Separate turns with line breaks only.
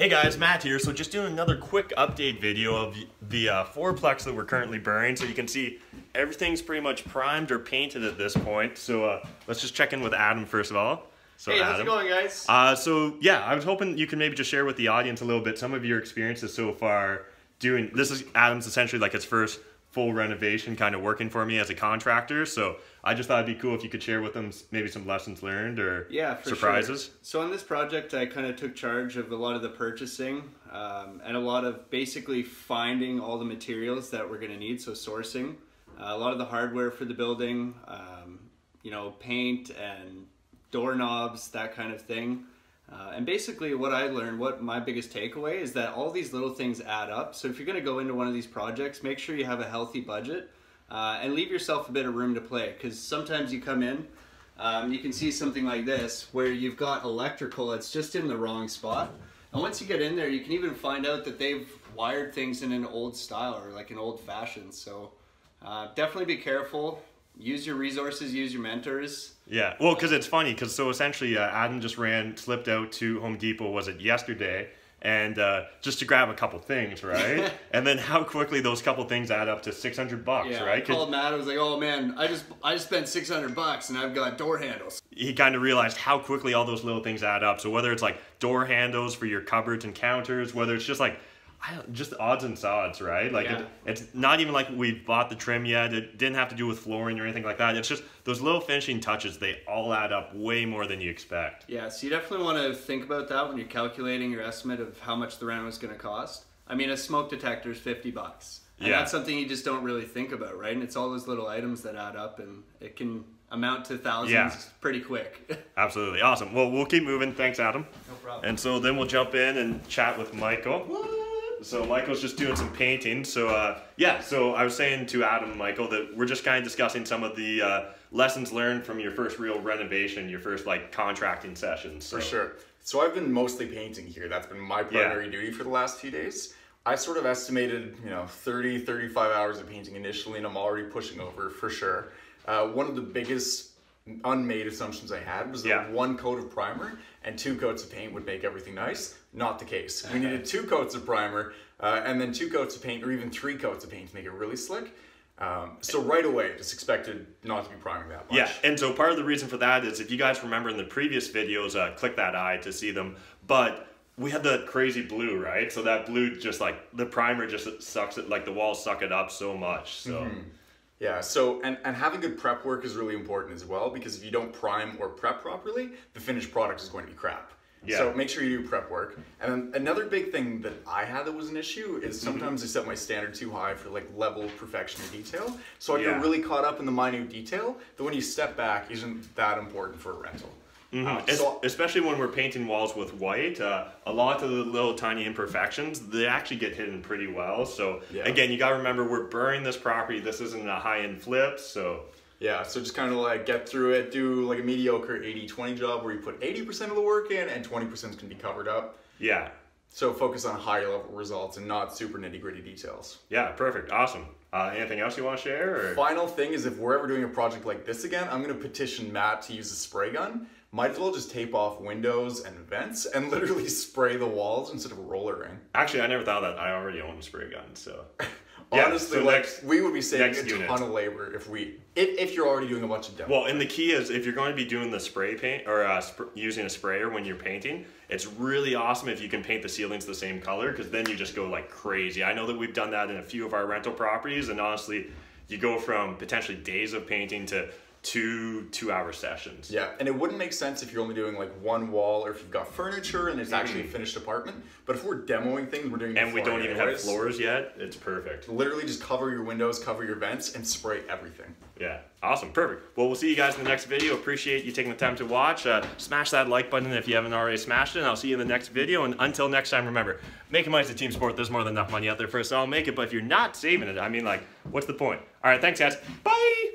Hey guys, Matt here. So just doing another quick update video of the fourplex that we're currently burning. So you can see everything's pretty much primed or painted at this point. So let's just check in with Adam first of all. So
hey,
Adam,
how's it going, guys?
So yeah, I was hoping you can maybe just share with the audience a little bit some of your experiences so far doing, this is Adam's essentially like his first full renovation kind of working for me as a contractor. So I just thought it'd be cool if you could share with them maybe some lessons learned or surprises.
Sure. So on this project, I kind of took charge of a lot of the purchasing and a lot of basically finding all the materials that we're going to need. So sourcing a lot of the hardware for the building, you know, paint and doorknobs, that kind of thing. And basically what I learned, what my biggest takeaway is that all these little things add up. So if you're going to go into one of these projects, make sure you have a healthy budget and leave yourself a bit of room to play, because sometimes you come in, you can see something like this where you've got electrical that's just in the wrong spot. And once you get in there, you can even find out that they've wired things in an old style or like an old fashioned. So definitely be careful. Use your resources, use your mentors.
Yeah, well, because it's funny, because so essentially Adam just slipped out to Home Depot, was it yesterday, and just to grab a couple things, right? And then how quickly those couple things add up to $600,
yeah,
right?
I called Matt, I was like, oh man, I just spent $600 and I've got door handles.
He kind of realized how quickly all those little things add up. So whether it's like door handles for your cupboards and counters, whether it's just like, just odds and sods, right? Like
yeah.
it's not even like we bought the trim yet. It didn't have to do with flooring or anything like that. It's just those little finishing touches, they all add up way more than you expect.
Yeah, so you definitely want to think about that when you're calculating your estimate of how much the reno is going to cost. I mean, a smoke detector is $50. And
yeah,
that's something you just don't really think about, right? And it's all those little items that add up, and it can amount to thousands pretty quick.
Absolutely. Awesome. Well, we'll keep moving. Thanks, Adam.
No problem.
And so then we'll jump in and chat with Michael.
What?
So Michael's just doing some painting. So yeah, so I was saying to Adam and Michael that we're just kind of discussing some of the lessons learned from your first real renovation, your first like contracting sessions. So.
For sure. So I've been mostly painting here. That's been my primary duty for the last few days. I sort of estimated, 30, 35 hours of painting initially, and I'm already pushing over for sure. One of the biggest unmade assumptions I had was that one coat of primer and 2 coats of paint would make everything nice. Not the case. We needed 2 coats of primer and then 2 coats of paint, or even 3 coats of paint to make it really slick. So right away, just expected not to be priming that much.
Yeah, and so part of the reason for that is, if you guys remember in the previous videos, click that eye to see them, but we had the crazy blue, right? So that blue just like, the primer just sucks it, like the walls suck it up so much, so.
Yeah, so, and having good prep work is really important as well, because if you don't prime or prep properly, the finished product is going to be crap. Yeah. So make sure you do prep work. And then another big thing that I had that was an issue is sometimes I set my standard too high for like level of perfection and detail. So I get really caught up in the minute detail that when you step back isn't that important for a rental.
Especially when we're painting walls with white, a lot of the little tiny imperfections, they actually get hidden pretty well. So again, you gotta remember, we're burning this property. This isn't a high-end flip, so.
Yeah, so just kind of like get through it, do like a mediocre 80-20 job where you put 80% of the work in and 20% can be covered up.
Yeah.
So focus on higher level results and not super nitty-gritty details.
Yeah, perfect, awesome. Anything else you want to share? Or?
Final thing is, if we're ever doing a project like this again, I'm gonna petition Matt to use a spray gun. Might as well just tape off windows and vents and literally spray the walls instead of rollering.
Actually, I never thought that. I already own a spray gun, so.
Honestly,
so
like we would be saving a ton of labor if you're already doing a bunch of demo.
Well, and the key is, if you're going to be doing the spray paint or using a sprayer when you're painting, it's really awesome if you can paint the ceilings the same color, because then you just go like crazy. I know that we've done that in a few of our rental properties, and honestly, you go from potentially days of painting to 2-hour sessions.
Yeah, and it wouldn't make sense if you're only doing like one wall, or if you've got furniture and it's actually a finished apartment. But if we're demoing things, we're doing
and we don't even have floors yet, it's perfect.
Literally just cover your windows, cover your vents, and spray everything.
Yeah, awesome, perfect. Well, we'll see you guys in the next video. Appreciate you taking the time to watch. Smash that like button if you haven't already smashed it, and I'll see you in the next video. And until next time, remember, making money is a team sport. There's more than enough money out there for us all to make it, but if you're not saving it, I mean, like, what's the point? All right, thanks guys, bye!